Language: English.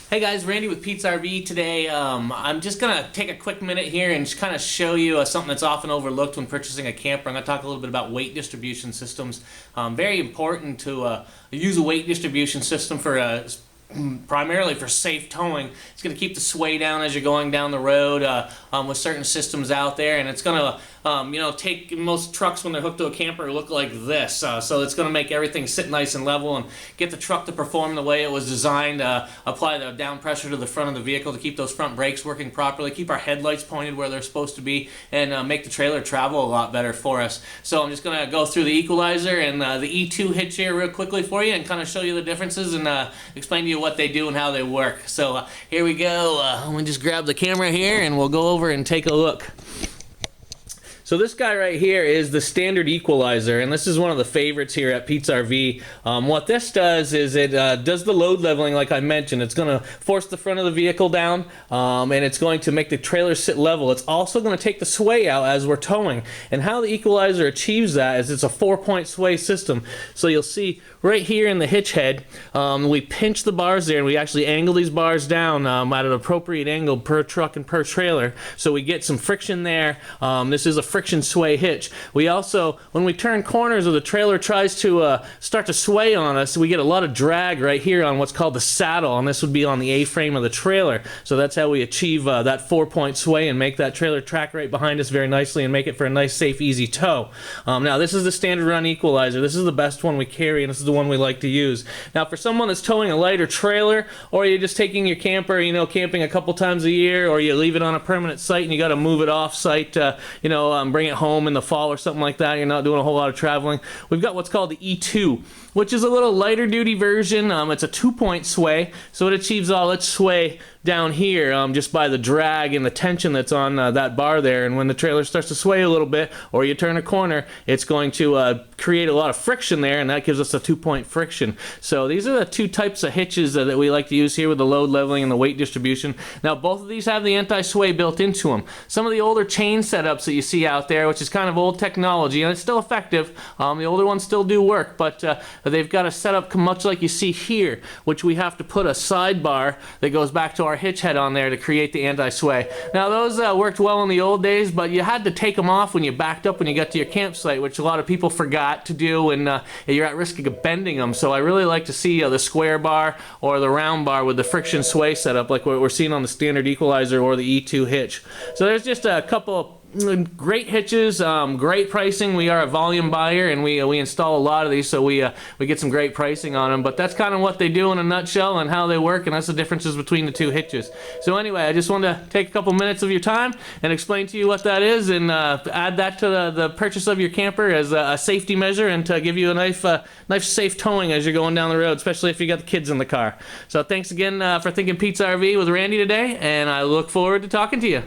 Hey guys, Randy with Pete's RV today. I'm just going to take a quick minute here and just kind of show you something that's often overlooked when purchasing a camper. I'm going to talk a little bit about weight distribution systems. Very important to use a weight distribution system for primarily for safe towing. It's going to keep the sway down as you're going down the road with certain systems out there, and it's going to take most trucks when they're hooked to a camper look like this. So it's going to make everything sit nice and level and get the truck to perform the way it was designed. Apply the down pressure to the front of the vehicle to keep those front brakes working properly, keep our headlights pointed where they're supposed to be, and make the trailer travel a lot better for us. So I'm just going to go through the equalizer and the E2 hitch here real quickly for you and kind of show you the differences and explain to you what they do and how they work. So here we go. I'm going to just grab the camera here and we'll go over and take a look. So this guy right here is the standard equalizer, and this is one of the favorites here at Pete's RV. What this does is it does the load leveling like I mentioned. It's going to force the front of the vehicle down, and it's going to make the trailer sit level. It's also going to take the sway out as we're towing. And how the equalizer achieves that is it's a 4-point sway system. So you'll see right here in the hitch head, we pinch the bars there, and we actually angle these bars down at an appropriate angle per truck and per trailer. So we get some friction there. This is a friction sway hitch. We also, when we turn corners or the trailer tries to start to sway on us, we get a lot of drag right here on what's called the saddle, and this would be on the A-frame of the trailer. So that's how we achieve that 4-point sway and make that trailer track right behind us very nicely and make it for a nice, safe, easy tow. Now this is the standard run equalizer. This is the best one we carry, and this is the one we like to use. Now for someone that's towing a lighter trailer, or you're just taking your camper, camping a couple times a year, or you leave it on a permanent site and you got to move it off site, bring it home in the fall or something like that, you're not doing a whole lot of traveling, we've got what's called the E2, which is a little lighter duty version. It's a 2-point sway, so it achieves all its sway down here just by the drag and the tension that's on that bar there. And when the trailer starts to sway a little bit or you turn a corner, it's going to create a lot of friction there, and that gives us a 2-point friction. So these are the two types of hitches that we like to use here with the load leveling and the weight distribution. Now both of these have the anti-sway built into them. Some of the older chain setups that you see out there, which is kind of old technology, and it's still effective, the older ones still do work, but they've got a setup much like you see here, which we have to put a sidebar that goes back to our hitch head on there to create the anti-sway. Now those worked well in the old days, but you had to take them off when you backed up when you got to your campsite, which a lot of people forgot to do, and you're at risk of bending them. So I really like to see the square bar or the round bar with the friction sway setup like what we're seeing on the standard equalizer or the E2 hitch. So there's just a couple great hitches, great pricing. We are a volume buyer, and we install a lot of these, so we get some great pricing on them. But that's kind of what they do in a nutshell and how they work, and that's the differences between the two hitches. So anyway, I just wanted to take a couple minutes of your time and explain to you what that is, and add that to the purchase of your camper as a safety measure, and to give you a nice safe towing as you're going down the road, especially if you got the kids in the car. So thanks again for thinking Pete's RV with Randy today, and I look forward to talking to you.